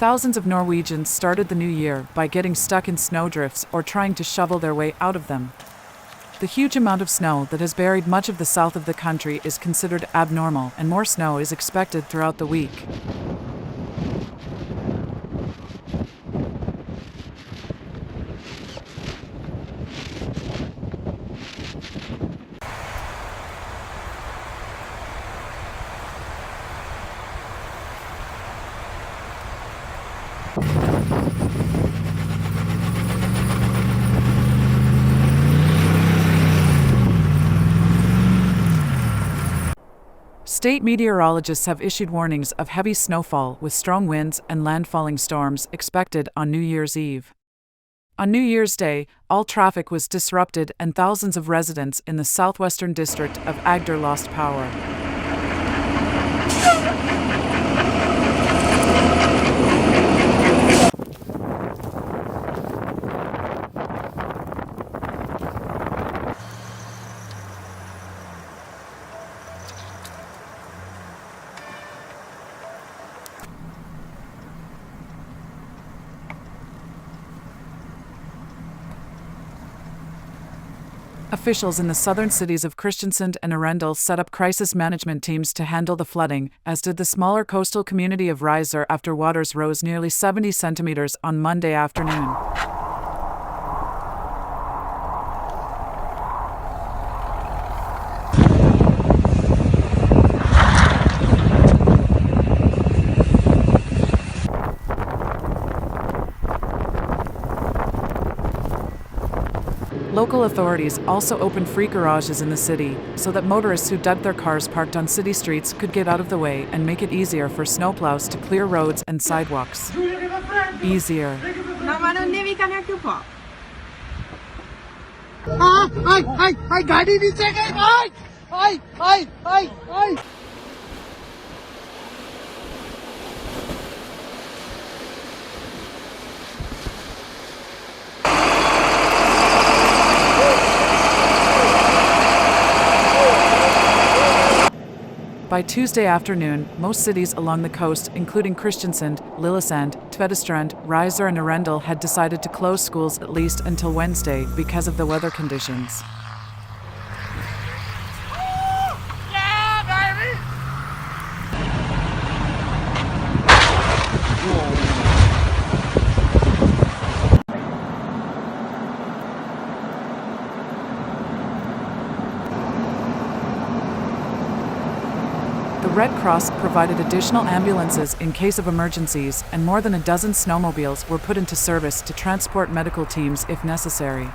Thousands of Norwegians started the new year by getting stuck in snowdrifts or trying to shovel their way out of them. The huge amount of snow that has buried much of the south of the country is considered abnormal, and more snow is expected throughout the week. State meteorologists have issued warnings of heavy snowfall with strong winds and landfalling storms expected on New Year's Eve. On New Year's Day, all traffic was disrupted and thousands of residents in the southwestern district of Agder lost power. Officials in the southern cities of Kristiansand and Arendal set up crisis management teams to handle the flooding, as did the smaller coastal community of Risør after waters rose nearly 70 centimeters on Monday afternoon. Local authorities also opened free garages in the city so that motorists who dumped their cars parked on city streets could get out of the way and make it easier for snowplows to clear roads and sidewalks. Easier. By Tuesday afternoon, most cities along the coast, including Kristiansand, Lillesand, Beitostolen, Risør and Arendal, had decided to close schools at least until Wednesday because of the weather conditions. The Red Cross provided additional ambulances in case of emergencies, and more than a dozen snowmobiles were put into service to transport medical teams if necessary.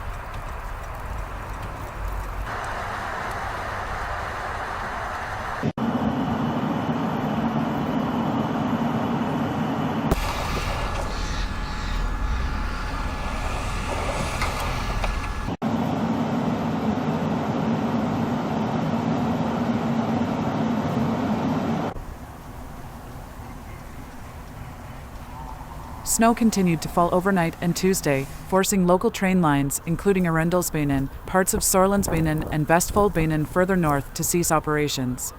Snow continued to fall overnight and Tuesday, forcing local train lines, including Arendalsbanen, parts of Sørlandsbanen and Vestfoldbanen further north, to cease operations.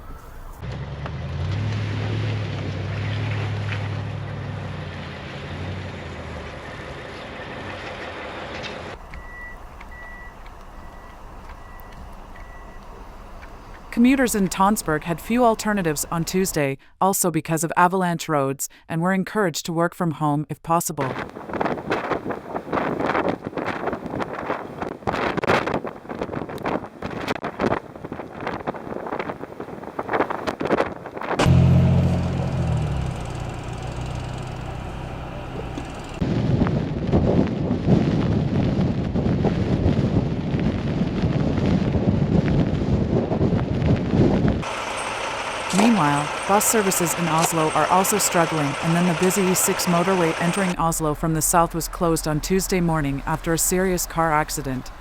Commuters in Tonsberg had few alternatives on Tuesday, also because of avalanche roads, and were encouraged to work from home if possible. Meanwhile, bus services in Oslo are also struggling, and then the busy E6 motorway entering Oslo from the south was closed on Tuesday morning after a serious car accident.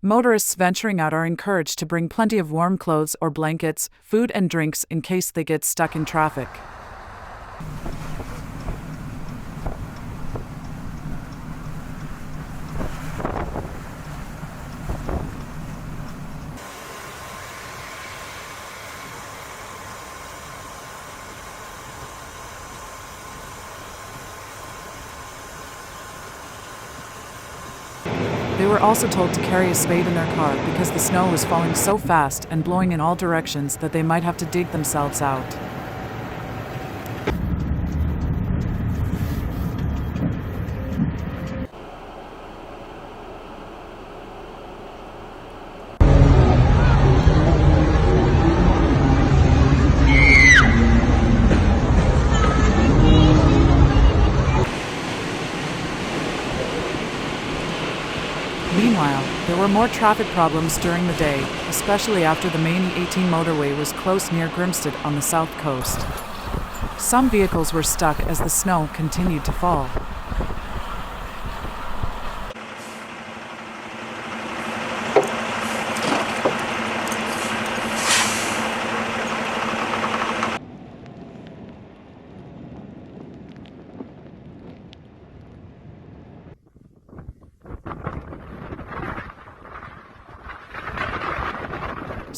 Motorists venturing out are encouraged to bring plenty of warm clothes or blankets, food and drinks in case they get stuck in traffic. They were also told to carry a spade in their car because the snow was falling so fast and blowing in all directions that they might have to dig themselves out. Meanwhile, there were more traffic problems during the day, especially after the main E18 motorway was closed near Grimstad on the south coast. Some vehicles were stuck as the snow continued to fall.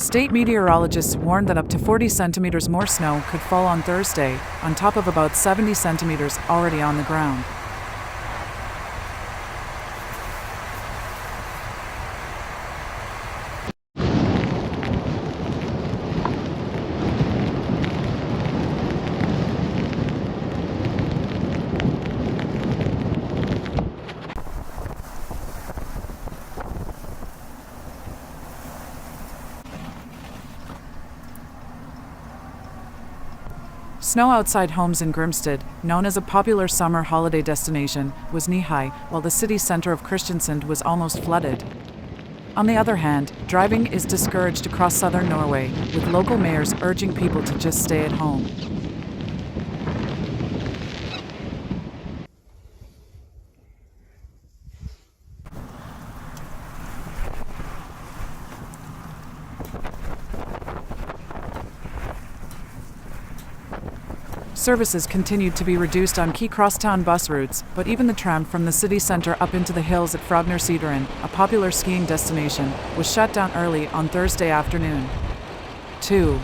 State meteorologists warned that up to 40 centimeters more snow could fall on Thursday, on top of about 70 centimeters already on the ground. Snow outside homes in Grimstad, known as a popular summer holiday destination, was knee-high, while the city centre of Kristiansand was almost flooded. On the other hand, driving is discouraged across southern Norway, with local mayors urging people to just stay at home. Services continued to be reduced on key crosstown bus routes, but even the tram from the city centre up into the hills at Frognersideren, a popular skiing destination, was shut down early on Thursday afternoon. 2.